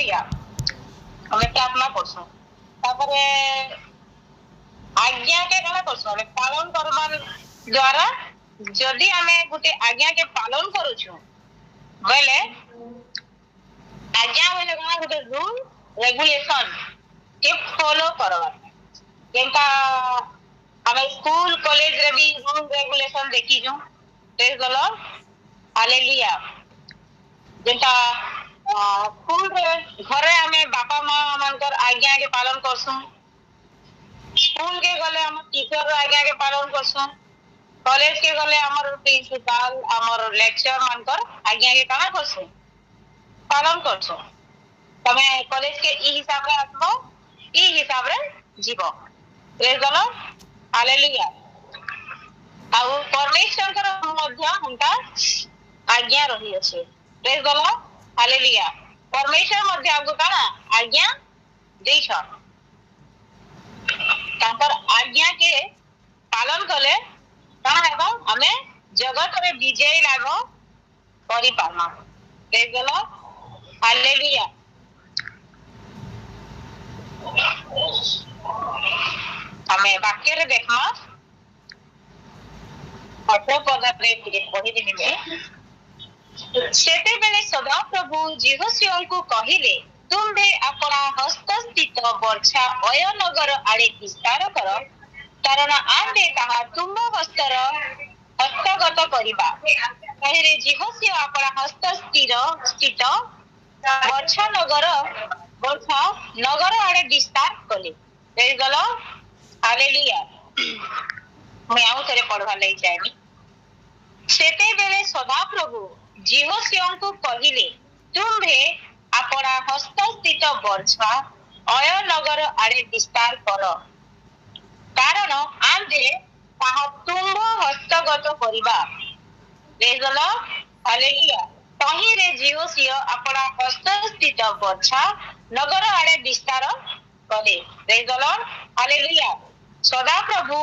hallelujah हमें प्रार्थना करसु तापरे आज्ञा के कला करसु हमें पालन करबार द्वारा जदि हमें गुटे आज्ञा के पालन करूछु बोले आज्ञा बोले कना गुटे रूल रेगुलेशन के फॉलो करबा जेंता हमें स्कूल कॉलेज रे भी रूल रेगुलेशन देखी जो प्रेज द लॉर्ड हालेलुया जेंता स्कूल रे घरे हमें बापा मां मानकर आज्ञा के पालन करसु स्कूल के गले हम टीचर आज्ञा के पालन करसु कॉलेज के गले हमर प्रिंसिपल हमर लेक्चर मानकर आज्ञा के काना करसु पालन करसु तमे कॉलेज के ई हिसाब रे आसबो ई हिसाब रे जीवो प्रेज द लॉर्ड हालेलुया आउ परमेश्वर कर मध्य हमका आज्ञा रही अछि प्रेज द लॉर्ड हालेलुया परमेश्वर मध्य हमको काना आज्ञा देछ तापर आज्ञा के पालन कले काना हेबो हमें जगत रे विजय लाभ करि पामा प्रेज द लॉर्ड हालेलुया हमें वाक्य रे देखमा अठो पद रे पढ़ी दिनी में सेते बेले सदा प्रभु जीवस्यों को कहिले तुम्भे अपना हस्तस्थित वर्षा अयनगर आड़े विस्तार कर कारण आंबे ताहा तुम हस्तर हस्तगत करिबा कहिरे जीवस्य अपना हस्तस्थित वर्षा नगर आड़े विस्तार कले प्रेज द लॉर्ड हालेलुया मैं आउ तरे पढ़वा लई जानी सेते बेले सदा प्रभु जीवस्यों को कहिले तुम्भे अपना हस्तस्थित वर्षा अयनगर आड़े विस्तार कर कारण आंधे ताहा तुम हस्तगत करिबा प्रेज द लॉर्ड हालेलुया तहिरे जीवस्य अपना हस्तस्थित वर्षा नगर आड़े विस्तार कले प्रेज द लॉर्ड हालेलुया सदा प्रभु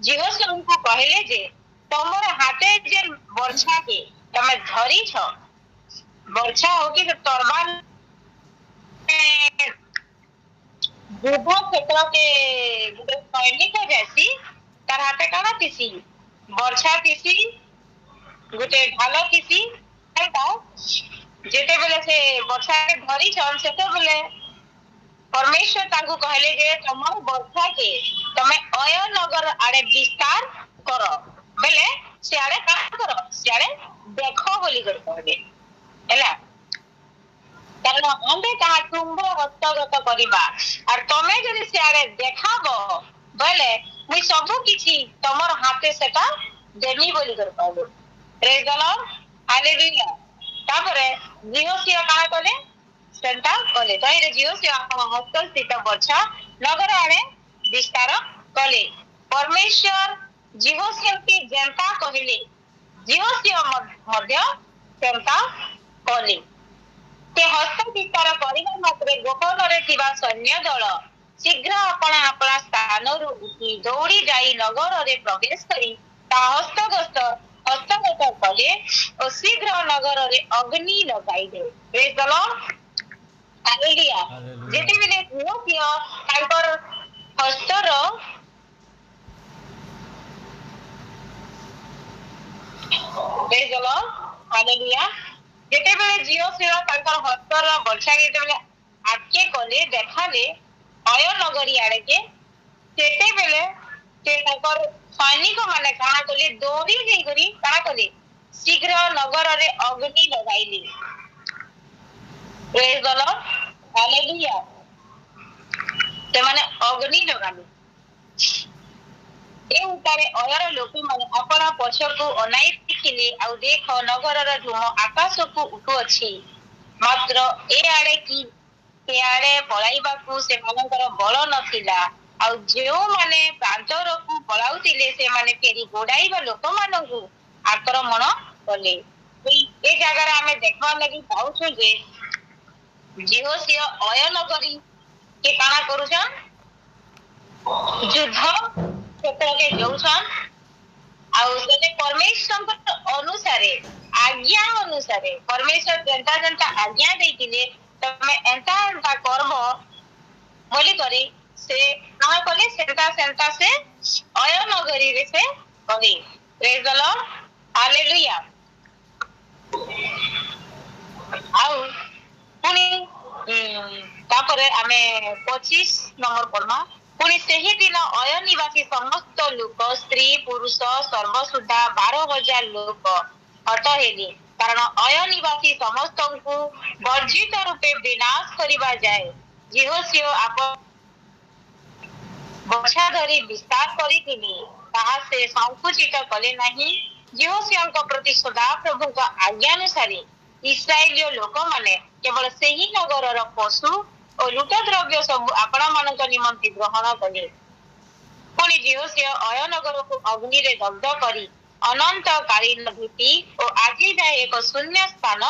जीवस्य को कहले जे तमर हाथे जे वर्षा के तमे धरी छ वर्षा हो कि तरबाल युद्ध क्षेत्र के सैनिक जैसी तार हाथे काना तिसी वर्षा तिसी गुटे ढाल तिसी जेते बेले से वर्षा के धरी छन सेते बेले परमेश्वर तांको कहले जे तुम वर्षा के तमे अय नगर आड़े विस्तार करो बेले सियाड़े का करो सियाड़े देखो बोली कर कहबे हैला कारण आंबे ताहा तुम हस्तगत करिबा और तमे जदि सियाड़े देखाबो बेले मुई सब किछि तमर हाथे सेटा देनी बोली कर कहबे प्रेज द लॉर्ड हालेलुया तापरे जीवस्य का कले सेंटा कले तइरे जीवस्य आपन हस्तस्थित वर्षा नगर आड़े विस्तार कले परमेश्वर जीवस्य के जनता कहिले जीवस्य मध्य सेंटा कले ते हस्त विस्तार करिबा मात्रे गोपନରେ थिबा सैन्य दल शीघ्र अपना अपना स्थान रु उठी दौड़ी जाई नगर रे प्रवेश करी ता हस्तगत कले और शीघ्र नगर रे अग्नि लगाई दे प्रेज द लॉर्ड हालेलुया जेते बेले जीवस्य तांकर Hastar praise the Lord hallelujah जेते बेले जीवस्य तांकर हस्तर वर्षा जेते बेले आके कले देखाले अय नगरी आड़े के सेते बेले से तांकर सैनिक माने काना कले दौड़ी जाई करी काना कले शीघ्र नगर रे अग्नि लगाइले प्रेज द लॉर्ड हालेलुया ते माने अग्नि लगाले ए उतारे अयर लोक माने अपना पछर को अनाई देखिले आ देख नगर रे धूम आकाश को उठो अछि मात्र ए आड़े की ए आड़े पळाइबा को से मनकर बल नथिला आ जेओ माने प्रांतर को पळाउतिले से माने फेरी गोडाइबा लोक मानकु आक्रमण कले ए जगह रे हमें देखबा लागि पाउछु जे जीवस्य अय नगरी के काना करूछन युद्ध क्षेत्र के जोछन आ उसने परमेश्वर अनुसारे आज्ञा अनुसारे परमेश्वर जनता जनता आज्ञा देतिले तमे एंता एंता करबो बोली करी से ना कले सेंता सेंता से अय नगरी रे से करी प्रेज द लॉर्ड हालेलुया आउ पुनी तापरे आमे 25 नंबर पढ़मा पुनी सेही दिन अय निवासी समस्त लोक स्त्री पुरुष सर्वसुद्धा 12,000 लोक हट हेली कारण अय निवासी समस्त को वर्जित रूपे विनाश करिबा जाए जिहोसियो आप बछा धरी विस्तार करिथिनी ताहा से संकुचित कले नहीं जिहोसियों प्रति सदा प्रभु का आज्ञानुसारी इस्राएलियो लोक माने केवल सेही नगर पशु और लुट द्रव्य सब आपणा मानक निमंती ग्रहण कले पुणी जिहोसियो अय नगर को अग्नि रे दग्ध करी अनंत कालीन भीति और आज जाए एक शून्य स्थान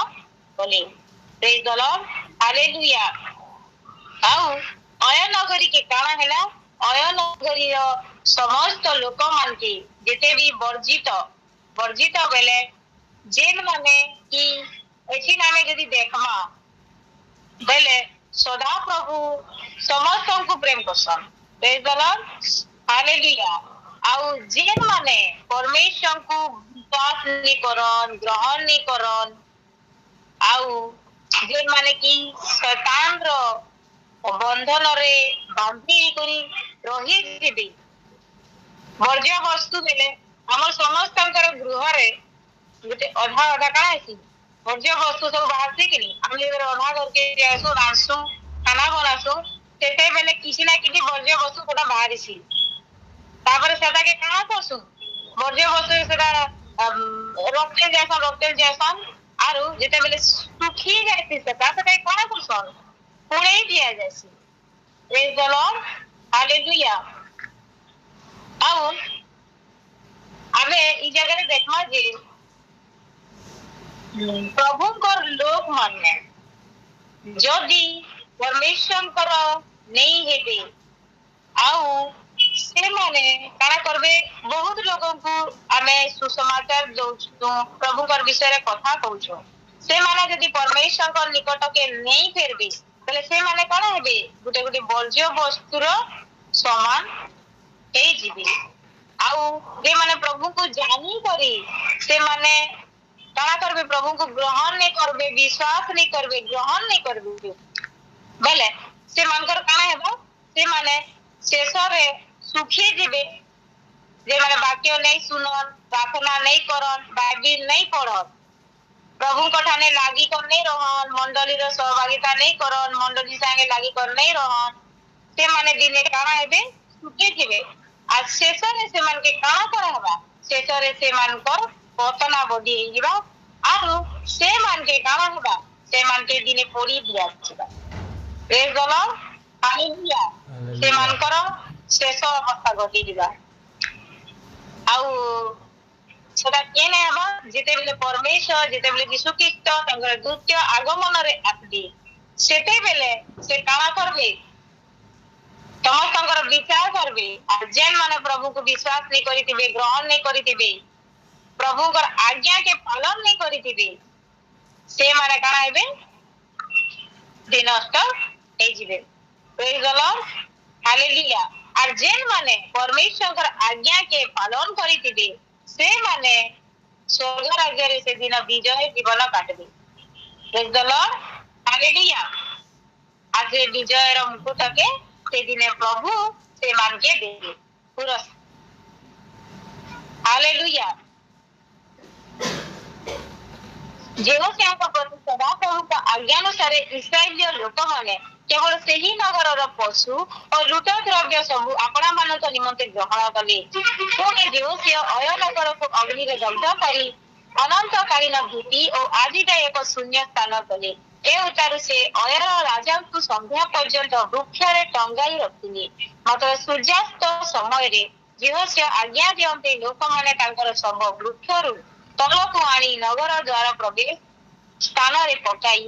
कले प्रेज द लॉर्ड हालेलुया आउ अय नगरी के काना हैला अय नगरी समस्त लोक मान के जेते भी वर्जित वर्जित बेले जेन माने कि एठी नामे यदि देखमा बेले सदा प्रभु समस्त को प्रेम करसन प्रेज द लॉर्ड हालेलुया आउ जेन माने परमेश्वर को विश्वास नहीं करन ग्रहण नहीं करन आउ जेन माने कि शैतान रो बंधन रे बांधी करी रही जीवी वर्ज्य वस्तु बेले हमर समस्त गृह रे गोटे अधा अधा काना है वर्ज्य वस्तु सब बाहर से कि हम अधा करके जासु रांसु खाना बनासु तेते बेले किसी ना किसी वर्ज्य वस्तु कोटा बाहर सी तापर सेटा के काना करसु वर्ज्य वस्तु सेटा रखते जैसन आरु जेते बेले सुखी जायसी सेटा काना करसन पुणे दिया जायसी प्रेज द लॉर्ड हालेलुया आउ आमे ई जगह देखमा जे प्रभु कर लोक माने जदि परमेश्वर कर नहीं हेबे आउ से माने काना करबे बहुत लोगों को आमे सुसमाचार दउछु प्रभु कर विषय रे कथा कहउछु से माने यदि परमेश्वर कर निकट के नहीं फेरबे तले से माने काना हेबे गुटे गुटे वर्ज्य वस्तुर समान हे जीवी आउ जे माने प्रभु को जानी करी से माने काना करबे प्रभु को ग्रहण नहीं करबे विश्वास नहीं करबे ग्रहण नहीं करबे बेले से मानकर काना हेबो से माने शेष रे सुखी जीवे जे माने वाक्य नहीं सुनन प्रार्थना नहीं करन बाइबल नहीं पढ़न प्रभु कठाने लागी कर नहीं रहन मंडली रो सहभागिता नहीं करन मंडली संगे लागी कर नहीं रहन से माने दिने काना हेबे सुखी जीवे आज शेष रे से मान के काना करहबा शेष रे से मान कर पतना बडी हिबा आरो से मान के काना होबा से मान के दिने पोड़ी दिया छिबा प्रेज द लॉर्ड हालेलुया से मान करो शेष अवस्था घटी दिबा आउ सेटा केने हबा जेते बेले परमेश्वर जेते बेले यीशु ख्रीस्ट तंगर द्वितीय आगमन रे आसबे सेते बेले से काना करबे समस्त विचार करबे और जेन माने प्रभु को विश्वास नहीं करितिबे ग्रहण नहीं करितिबे प्रभु कर आज्ञा के पालन नहीं करितिबे से माने काना हेबे दिनष्ट हे जिवे प्रेज द लॉर्ड हालेलुया और जेन माने परमेश्वर कर आज्ञा के पालन करितिबे से माने स्वर्ग राज्य रे से दिन विजय जीवन काटबे प्रेज द लॉर्ड हालेलुया आज विजय र मुकुट के से दिने प्रभु से मान के देंगे पुरस्कार हालेलुया जेहो से प्रति सदा प्रभु का आज्ञानुसार इस्राएलिय लोक माने केवल सेही नगर पशु और लुट द्रव्य सब आपणा मानक निमंते ग्रहण कले पुणे जेहो से अय नगर को अग्नि रे दग्ध करी अनंत कालीन भीति और आज जाए एक शून्य स्थान कले ए उतारु से अयर राजा को संध्या पर्यंत वृक्ष रे टंगाई रखिले मात्र सूर्यास्त समय रे जेहो से आज्ञा दियंते लोक माने तांकर सब वृक्ष रु तलको आनी नगर द्वार प्रवेश स्थान रे पकाई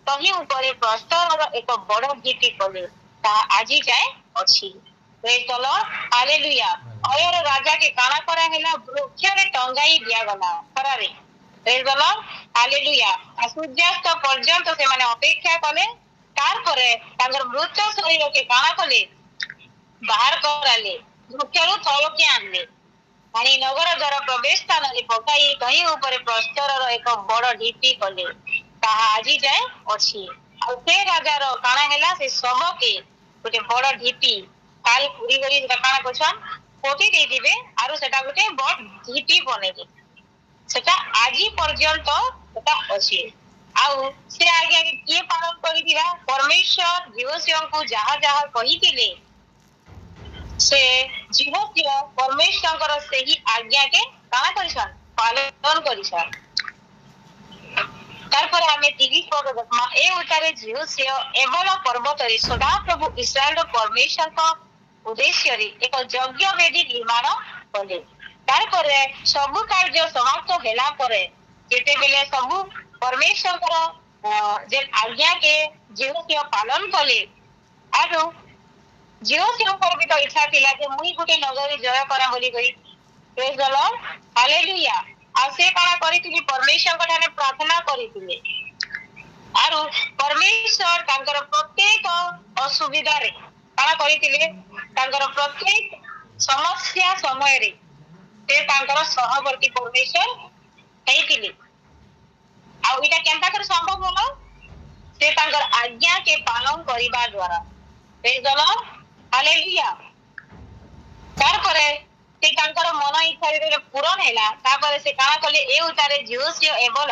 तही ऊपर प्रस्तर एक बड़ गीति कले ता आज जाए अछि प्रेज द लॉर्ड हालेलुया अयर राजा के काना करा हैला वृक्ष रे टंगाई दिया गला खरा रे प्रेज द लॉर्ड हालेलुया सूर्यास्त पर्यंत से माने अपेक्षा कले तार परे तांगर मृत शरीर के काना कले बाहर कराले वृक्षरु तलके आनले आणि नगर द्वार प्रवेश स्थान पकाई कहीं ऊपर प्रस्तर एक बड़ ढीपी कले ताहा आज जाए अछि आ से राजार काना हैला से सब के गोटे बड़ ढीपी काल पुरी गरी काना कोछन पोती दे दिबे आरो सेटा गोटे बड़ ढीपी बनेगे सेटा आजी पर्यंत सेटा अछि आउ से आगे किए पालन करिदिला परमेश्वर जीवसियों को जहा जहा कहितिले से जीवसियो परमेश्वर से ही आज्ञा के काना करिसन पालन करिसन तारपर आमे 30 पद देखमा ए उतारे जीवसियो एवल पर्वत रे सदा प्रभु इस्राएल परमेश्वर का उद्देश्य रे एक यज्ञ वेदी निर्माण कले तारपरे सबु कार्य समाप्त होला परे जेते बेले सबु परमेश्वर जे आज्ञा के जीवसियो पालन कले आरो जीवसियो पर भी तो इच्छा थिला जे मुई गुटे नगरी जय करा बोली गई प्रेज द लॉर्ड हालेलुया आ से काना करितिली परमेश्वर कठाने प्रार्थना करितिले आरो परमेश्वर तांकर प्रत्येक असुविधा रे काना करितिले तांकर प्रत्येक समस्या समय रे ते तांकर सहवर्ती परमेश्वर हेतिले आ इटा केनता कर संभव होला से तांकर आज्ञा के पालन करिबा द्वारा प्रेज द लॉर्ड हालेलुया तार परे से तांकर मन इच्छा रे पूर्ण हैला ता परे से काना कले ए उतारे जीवस्य एवल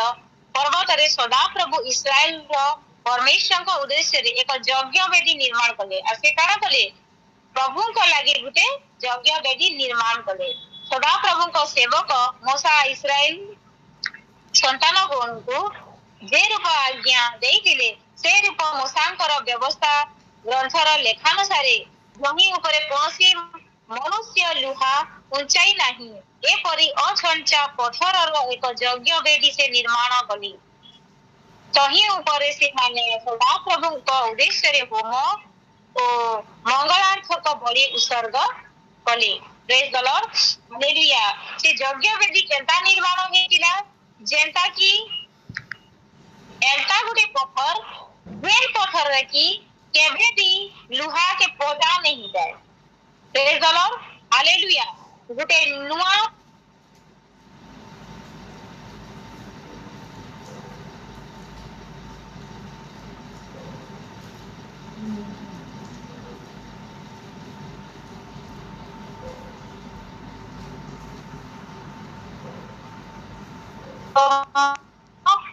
पर्वत रे सदा प्रभु इस्राएल रो परमेश्वर को उद्देश्य रे एक यज्ञ वेदी निर्माण कले आ से काना कले प्रभु को लागे गुटे यज्ञ वेदी निर्माण कले सदा प्रभु को सेवक मूसा इस्राएल संतान को जे रूप आज्ञा देइतिले से रूप मूसांकर व्यवस्था ग्रंथर लेखानुसारे जमी ऊपर कोनसी मनुष्य लुहा ऊंचाई नहीं एपरी अछंचा पत्थर एक यज्ञ वेदी से निर्माण कली तही ऊपर से माने सदा प्रभु को उद्देश्य रे होम ओ मंगलार्थक बलि उत्सर्ग कले प्रेज द लॉर्ड हालेलुया से यज्ञ वेदी केनता निर्माण हेतिला जेंता की एंता गुटे पत्थर वेल पत्थर रे की केबे भी लुहा के पौधा नहीं जाए प्रेज द लॉर्ड हालेलुया गुटे नुआ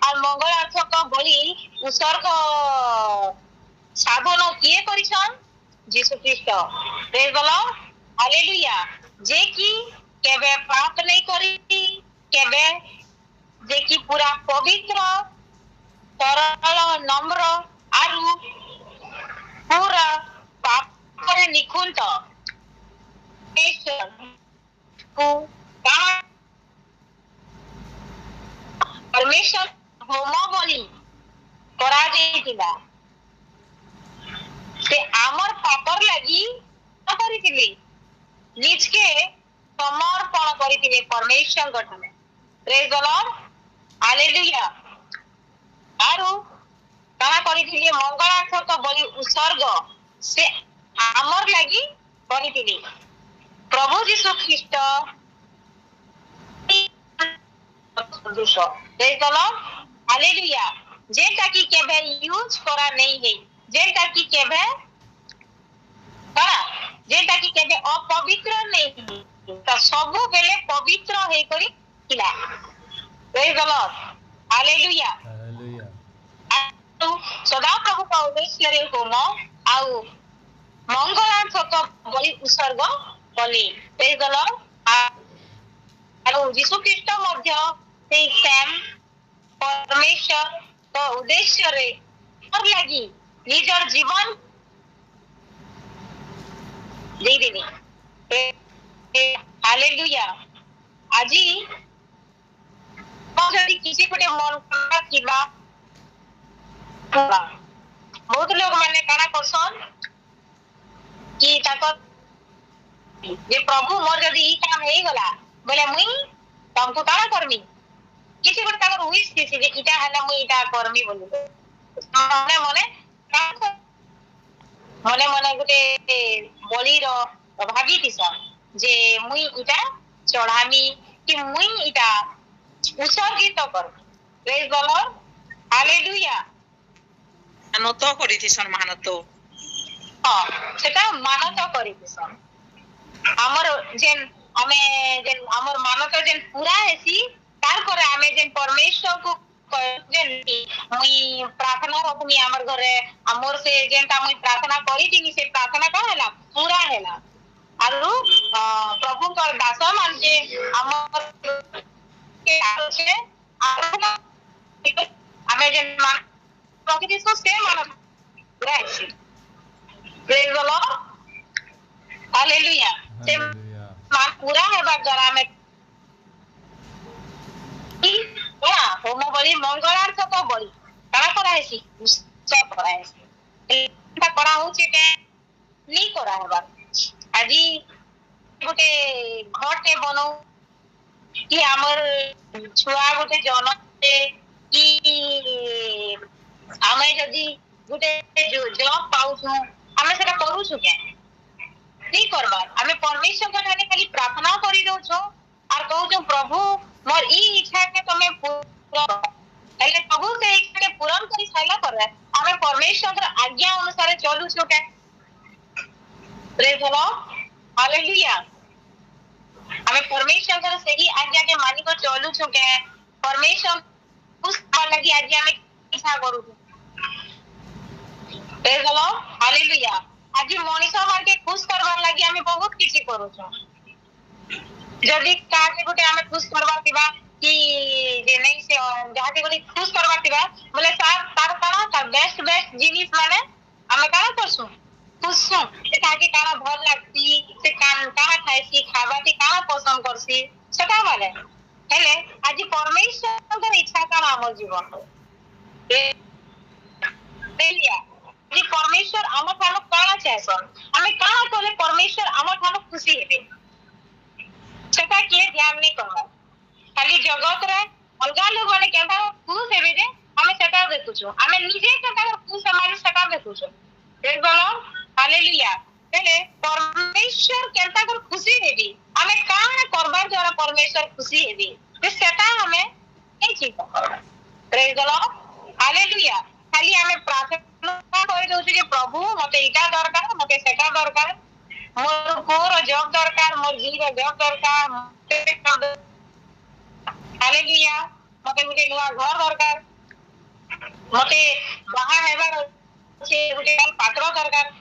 আর মঙ্গলার্থক বলি উৎসর্গ সাধন কিয়ে করিছন যীশু খ্রিস্ট প্রেজ द लॉर्ड हालेलुया जे की केबे पाप नहीं करी केबे जे की पूरा पवित्र सरल नम्र आरु पूरा पाप करे निखुंत को परमेश्वर होम बोली करा देतिला से आमर पापर लगी करितिले निज के समर्पण करितिले परमेश्वर गठने प्रेज द लॉर्ड हालेलुया आरो काना करितिले मंगलार्थक बलि उत्सर्ग से आमर लगी करितिले प्रभु Yishu Khrist praise the Lord hallelujah जेटा की केबे यूज करा नहीं है जेटा की केबे करा जेटा की केबे अपवित्र नहीं त सब बेले पवित्र हे करी किला praise the Lord hallelujah hallelujah सदा प्रभु का उद्देश्य रे होम आउ मंगलार्थक बलि उत्सर्ग कले प्रेज द लॉर्ड आरो यीशु ख्रिस्ट मध्य से सेम परमेश्वर तो उद्देश्य रे और लगी निजर जीवन दे देनी हालेलुया आजी जदि किसी गोटे मन करा किबा बहुत लोग माने काना करसन कि ताको जे प्रभु मोर जदि ई काम हेई गला बोले मुई तुमको काना करमी किसी गोटे ताकर विश थी जे इटा हला मुई इटा करमी बोली मने मने मने मने गोटे बलि रो भाभी थी सब जे मुई इटा चढ़ामी कि मुई इटा उत्सर्गित कर प्रेज द लॉर्ड हालेलुया मानत करिथिसन मानत हां सेटा मानत करिथिसन हमर जेन हमें जेन हमर मानत जेन पूरा हेसी तार पर हमें जेन परमेश्वर को जेन मुई प्रार्थना रखमी हमर घरे हमर से जेनटा मुई प्रार्थना करिथिनी से प्रार्थना का हला पूरा हैला आरु प्रभु कर दास मान जे हमर के आछे आराधना हमें जेन मान प्रकृति से सेम मानत पूरा हेसी प्रेज द लॉर्ड हालेलुया से मान पूरा हेबा द्वारा में होम बलि मंगलार्थ तो बलि काना करा हेसी सब करा हेसी एटा करा होचे के नी करा हेबा आजी गोटे घरटे बनो कि हमर छुआ गोटे जन्म कि हमें जदी गोटे जॉब पाउछु हमें सेटा करूछु के नी करबा हमें परमेश्वर के ठाने खाली प्रार्थना करि दउछो आर कहूछो प्रभु मोर ई इच्छा के तमे पूरा एले प्रभु से इच्छा के पूर्ण करि साइला पर हमें परमेश्वर के आज्ञा अनुसार चलुछु के प्रेज द लॉर्ड हालेलुया हमें परमेश्वर के सही आज्ञा के मानी को चलुछु के परमेश्वर उस लगी आज्ञा में इच्छा करू प्रेज द लॉर्ड हालेलुया आज मनीषा मार के खुश करवार लागि हमें बहुत किछि करूछु जदी काके गोटे हमें खुश करवा दिबा कि जे नहीं से जहां गोटे खुश करवा दिबा बोले सार तार काना का बेस्ट जिनिस माने हमें काना करसु खुश से ताके काना भल लागती से काना खाइसी खाबाती काना पसंद करसी सेटा माने हेले आज परमेश्वर के इच्छा काना हमर जीवन देलिया जे परमेश्वर हमर ठानो काना चाहसन हमें काना कोले परमेश्वर हमर ठानो खुशी हेबे सेटा के ध्यान नहीं करबा खाली जगत रे अलगा लोग माने केता खुश हेबे जे हमें सेटा देखुछु हमें निजे केता खुश हमारे सेटा देखुछु प्रेज द लॉर्ड हालेलुया हेले परमेश्वर केता कर खुशी हेबी हमें काना करबा द्वारा परमेश्वर खुशी हेबी ते सेटा हमें नहीं ठीक प्रेज द लॉर्ड हालेलुया खाली हमें प्रार्थना करि दउछु जे प्रभु मते इटा दरकार मते सेटा दरकार मोर कोर जॉब दरकार मोर जी रे जॉब दरकार हालेलुया मते गुटे नुआ घर दरकार मते बाहा हेबार छे गुटे पात्र दरकार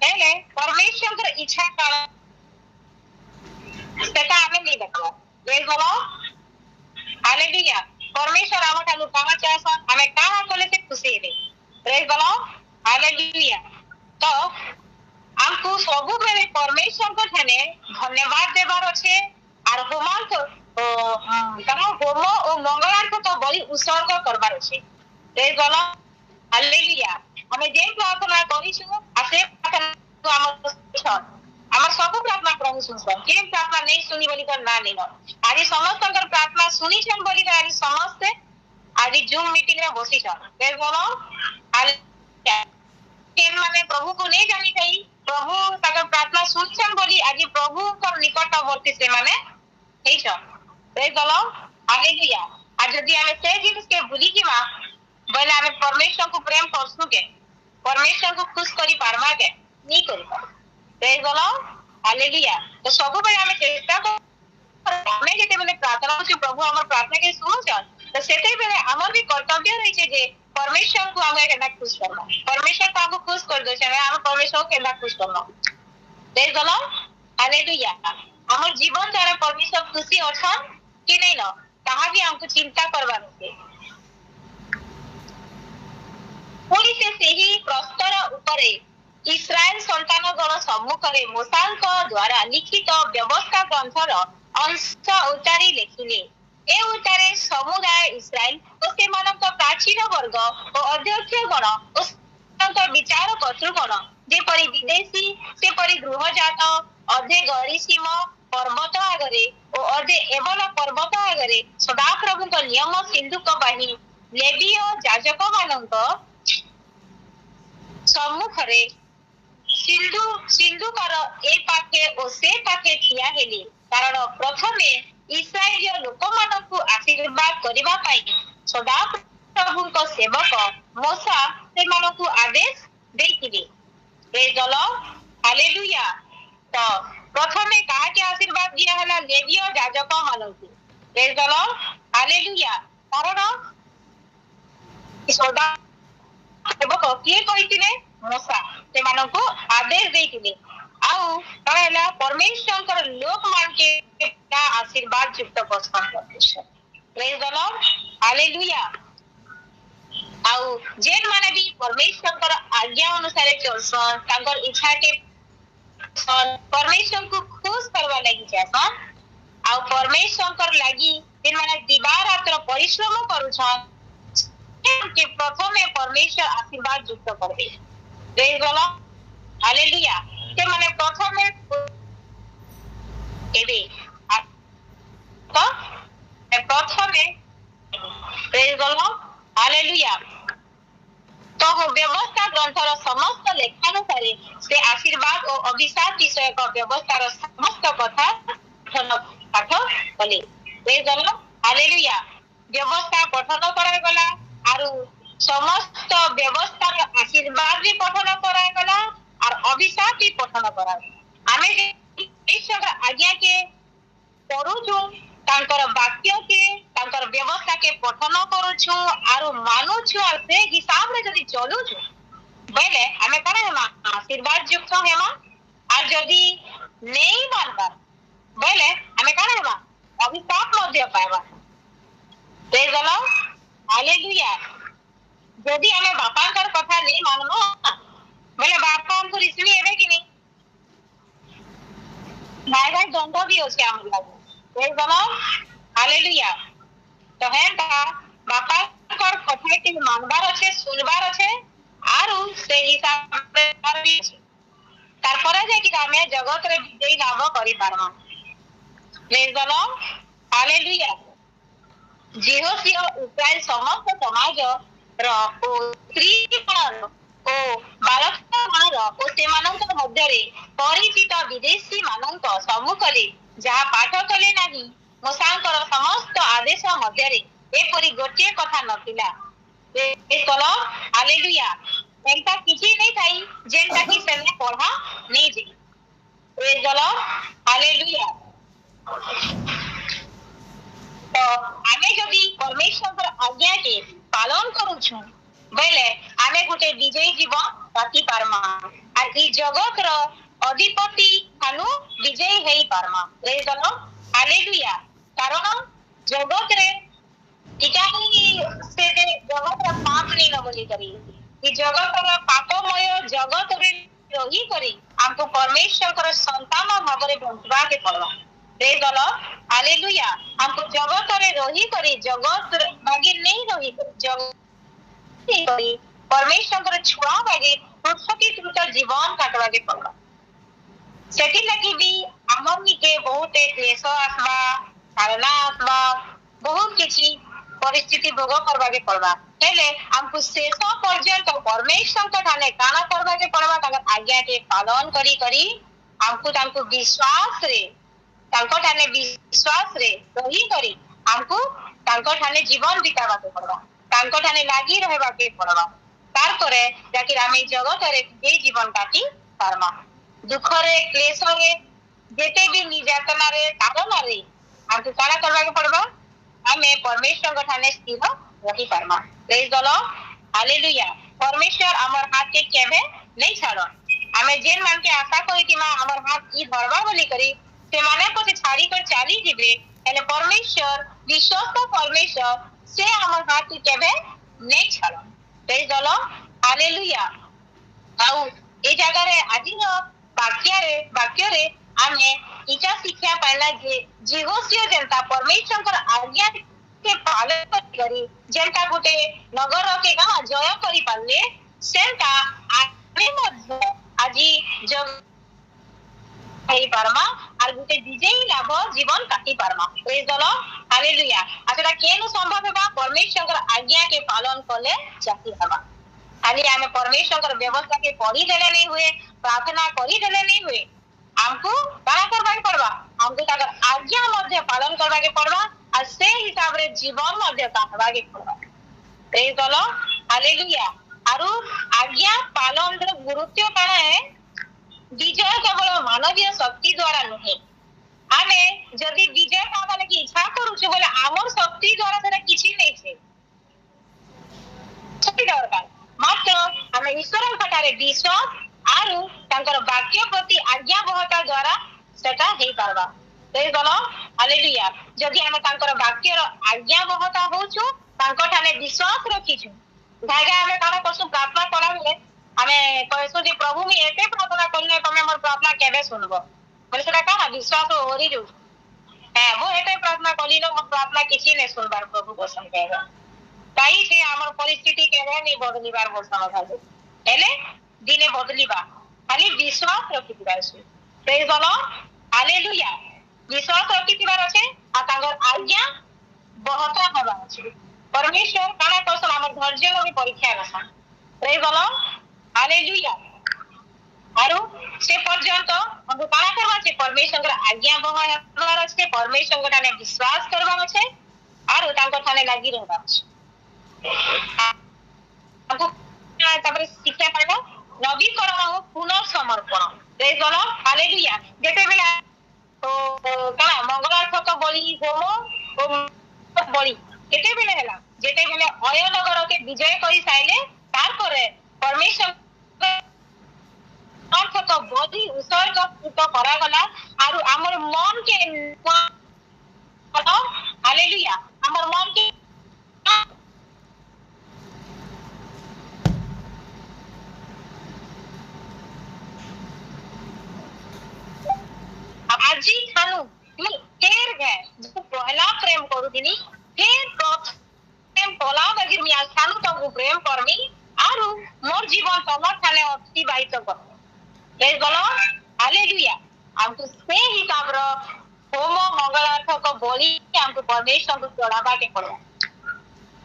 हेले परमेश्वर के इच्छा काना सेटा हमें नहीं देखबा प्रेज द लॉर्ड हालेलुया परमेश्वर हमर ठानु काना चाहसन हमें काना कोले से खुशी हेबे प्रेज द लॉर्ड हालेलुया तो हमको सब बेले परमेश्वर को ठाने धन्यवाद देबार अछि आर होमार्थ कना होम और मंगलार्थ तो बलि उत्सर्ग करबार अछि प्रेज द लॉर्ड हालेलुया हमें जे प्रार्थना करिछु आ से प्रार्थना हमर सब प्रार्थना प्रभु सुनसन के प्रार्थना नहीं सुनी बोली कर ना लेनो आज समस्त कर प्रार्थना सुनी छन बोली कर आज समस्त आज जूम मीटिंग रे बसी छन प्रेज द लॉर्ड हालेलुया केन माने प्रभु को नहीं जानी थई प्रभु ताकर प्रार्थना सुनछन बोली आज प्रभु कर निकटवर्ती से माने हेई छ प्रेज द लॉर्ड हालेलुया आज जदी हमें से जिनिस के भूली जीवा बोले हमें परमेश्वर को प्रेम करसु के परमेश्वर को खुश करी पारमा के नहीं करी पार प्रेज द लॉर्ड हालेलुया तो सब बेले हमें चेष्टा को हमें जेते बेले प्रार्थना होछि प्रभु हमर प्रार्थना के सुनो छ तो सेते बेले हमर भी कर्तव्य रही छे जे परमेश्वर को हमें केना खुश करना परमेश्वर को हमको खुश कर दो छे हम परमेश्वर को केना खुश करना प्रेज द लॉर्ड हालेलुया हमर जीवन द्वारा परमेश्वर खुशी अछन कि नहीं न ताहा भी हमको चिंता करबा छै पुरी से ही प्रस्तर ऊपरे इस्राएल संतान गण सम्मुखरे मोसांक द्वारा लिखित व्यवस्था ग्रंथर अंश उतारी लेखिले ए उतारे समुदाय इस्राएल और सेमानक प्राचीन वर्ग और अध्यक्ष गण और विचार कर्तृगण जेपरि विदेशी सेपरि गृहजात अधे गरीसीम पर्वत आगरे ओ अदे एवला पर्वत आगरे सदा प्रभु को नियम सिंधुक बाही लेवीय याजक मानक सम्मुखरे सिंधु सिंधुकर ए पाखे ओ से पाखे ठिया हेली कारण प्रथमे इस्राएल लोक मानकु आशीर्वाद करबा पाई सदा प्रभु को सेवक मूसा से मानकु आदेश देइतिले प्रेज द लॉर्ड हालेलुया तो प्रथमे कहा के आशीर्वाद दिया हला लेवीय याजक मानकु प्रेज द लॉर्ड हालेलुया कारण सदा सेवक किए कहितिले मूसा से मानकु आदेश देइतिले आउ कहला परमेश्वर लोक मान के आशीर्वाद युक्त पसंद करते प्रेज द लॉर्ड हालेलुया आउ जेन माने भी परमेश्वर आज्ञा अनुसार चलसन तांकर इच्छा के परमेश्वर को खुश करवा लगी जासन आउ परमेश्वर लगी जेन माने दिवा रात्र परिश्रम करूछन के प्रथमे परमेश्वर आशीर्वाद युक्त करबे प्रेज द लॉर्ड हालेलुया के माने प्रथमे एबे तो प्रथमे प्रेज द लॉर्ड हालेलुया तो व्यवस्था ग्रंथर समस्त लेखानुसार से आशीर्वाद और अभिशाप विषय का व्यवस्थार समस्त कथा पाठ कले प्रेज द लॉर्ड हालेलुया व्यवस्था पठन करा गला आरु समस्त व्यवस्थार आशीर्वाद भी पठन करा गला और अभिशाप भी पठन करा आमे ईश्वर आज्ञा के पढुछु तांकर वाक्य के तांकर व्यवस्था के पठन करूछु आरो मानुछु और से हिसाब रे जदी चलुछु बेले हमें करा हेमा आशीर्वाद युक्त हेमा और जदी नहीं मानबा बेले हमें करा हेमा अभिशाप मध्य पाएबा प्रेज द लॉर्ड हालेलुया जदी हमें बापांकर कथा नहीं मानबो बेले बापा हमको रिसीव हेबे कि नहीं नाइगर दंड भी होसे हम लागू प्रेज द लॉर्ड हालेलुया तो हेता बापा कर कथा के मानबार আছে सुनबार আছে आरु से हिसाब रे करबी तार पर जे कि हमें जगत रे विजयी लाभ करि पारमा प्रेज द लॉर्ड हालेलुया जिहोसिया इस्राएल समस्त समाज रो ओ स्त्री मान ओ बालक मान रो ओ से मानक मध्य रे परिचित विदेशी मानक सम्मुखरे जहा पाठ कले नाही मूसांकर समस्त आदेश मध्य रे एपरि गोटे कथा नथिला ए कलो हालेलुया एंता किछि नै थाई जेंता कि सेने पढ़ा नै जे प्रेज द लॉर्ड हालेलुया तो आमे जदी परमेश्वर आज्ञा के पालन करूछु बेले आमे गुटे विजयी जीवन बाकी पारमा आ ई जगत रो अधिपति खानु विजयी हेई पारमा प्रेज द लॉर्ड हालेलुया कारण जगत रे इटाही से जे जगत रा पाप नहीं न बोली करी ई जगत रा पापमय जगत रे रही करी हमको परमेश्वर कर संतान भाबरे बंचबा के पड़वा प्रेज द लॉर्ड हालेलुया हमको जगत रे रही करी जगत बागी नहीं रही जगत करी परमेश्वर कर छुआ बागी पृथ्वी तुत जीवन काटवा के पड़वा सेठी लगी भी हमर निके बहुत क्लेश आसबा धारणा आसबा बहुत किछि परिस्थिति भोग करबा के पड़वा हेले हमको शेष पर्यंत परमेश्वर का ठाने काना करबा के पड़वा ताकर आज्ञा के पालन करी करी हमको तांको विश्वास रे तांको ठाने विश्वास रे रही करी हमको तांको ठाने जीवन बितावा के पड़वा तांको ठाने लागी रहबा के पड़वा तार करे जाकि आमे जगत रे जे जीवन काटी पारमा दुख रे क्लेश रे जेते भी निर्यातना रे ताड़ना रे हमको काना करबा के पड़वा हमें परमेश्वर ठाने स्थिर रही पारमा प्रेज द लॉर्ड हालेलुया परमेश्वर हमर हाथ के केबे नहीं छाड़ो हमें जेन मान के आशा करी कि मां हमर हाथ की धरबा बोली करी से माने को छाड़ी कर चाली दिबे एले परमेश्वर विश्वस्त परमेश्वर से हमर हाथ के केबे नहीं छाड़ो प्रेज द लॉर्ड हालेलुया आउ ए जगह रे आदि न वाक्य रे आमे इचा शिक्षा पाइला जे जिहोसिया जनता परमेश्वर कर आज्ञा के पालन करी जनता गुटे नगर के गां जय करी पाले सेंता आमे मध्य आजी जग ହେଇ ପାରମା আর গুটে বিজয়ী লাভ জীবন কাটি পারমা প্রেজ দ লর্ড হালেলুয়া আর সেটা কেন সম্ভব হেবা परमेश्वर आज्ञा के पालन कले जाति हेबा खाली आमे परमेश्वर व्यवस्था के पढ़ी देले नहीं हुए प्रार्थना करी देले नहीं हुए हमको काना करबा के पड़बा हमको ताकर आज्ञा मध्य पालन करबा के पड़बा और से हिसाब रे जीवन मध्य काटबा के पड़बा प्रेज द लॉर्ड हालेलुया आरु आज्ञा पालन रे गुरुत्व काना है विजय केवल मानवीय शक्ति द्वारा नुहे आमे जदि विजय पावा लगी इच्छा करूछु बोले आमर शक्ति द्वारा सेटा किछि नै छै छति दरकार मात्र आमे ईश्वर कटारे विश्वास आरु तांकर वाक्य प्रति आज्ञा बहता द्वारा सेटा हेई पारबा प्रेज द लॉर्ड हालेलुया जदि आमे तांकर वाक्य आज्ञा बहता होछु तांकर ठाने विश्वास रखिछु भागा आमे काना करसु प्रार्थना करा बेले आमे कहसु जे प्रभु मी एते प्रार्थना करले तमे मोर प्रार्थना केबे सुनबो बोले सेटा का विश्वास होरी जो है वो एते प्रार्थना कली न मोर प्रार्थना किछि नै सुनबार प्रभु वचन कहबा ताई से हमर परिस्थिति केबे नै बदलिबार वचन भाजे हेले दिने बदलिबा खाली विश्वास रखिबार छै प्रेज द लॉर्ड हालेलुया विश्वास रखिबार छै आ तांगर आज्ञा बहता हवा छै परमेश्वर काना करसन हमर धैर्य नो भी परीक्षा करसन प्रेज द लॉर्ड हालेलुया आरो से पर्यंत हमको काना करबा छै परमेश्वर आज्ञा बहबार छै परमेश्वर ठाने विश्वास करबा छै आरो तांको ठाने लागि रहबा छै हमको तापर शिक्षा पाइबा नवीकरण हो पुनर्समर्पण प्रेज द लॉर्ड हालेलुया जेते बेला तो काना मंगलार्थ बलि होम ओ बलि केते बेले हला जेते बेले अयनगर के विजय करी साइले तार परे परमेश्वर अर्थ तो बलि उसर्ग तो करा गला आरो हमर मन के हालेलुया हमर मन के आजी थानु केर गए जो पहला प्रेम करू दिनी फिर प्रेम पला बगिर मी आज थानु तो प्रेम करमी आरु मोर जीवन तमर थाने अतिबाहित कर प्रेज द लॉर्ड हालेलुया हमको से हिसाब रो होम मंगलार्थ को बोली हमको परमेश्वर को चढ़ावा के पड़ो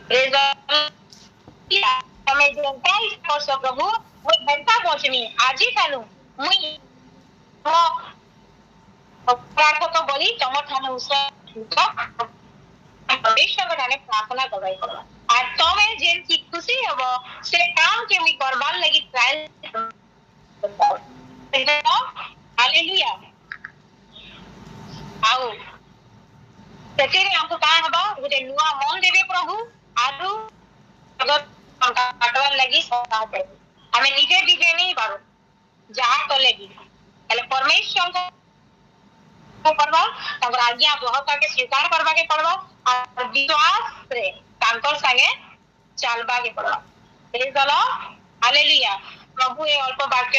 प्रेज द लॉर्ड हमें जनता इस वर्ष प्रभु वो घंटा पहुंचनी आज ही थानु मुई प्रार्थना तो बोली तमर थाने उसे परमेश्वर ठाने प्रार्थना करबाई पड़ो आ तमे जेन की खुशी हबो से काम के मी करबार लगी ट्रायल हालेलुया आओ सेतेरे हमको का हबो गुटे नुवा मन देबे प्रभु आरु अगर काटवार लगी साथ दे हमें निजे दिजे नहीं पारो जहां तो लगी એટલે परमेश्वर को पड़वा तब आज्ञा बहुत के स्वीकार करबा के पड़वा और विश्वास रे तांकर संगे चलबा के पड़वा प्रेज द लॉर्ड हालेलुया प्रभु ए अल्प वाक्य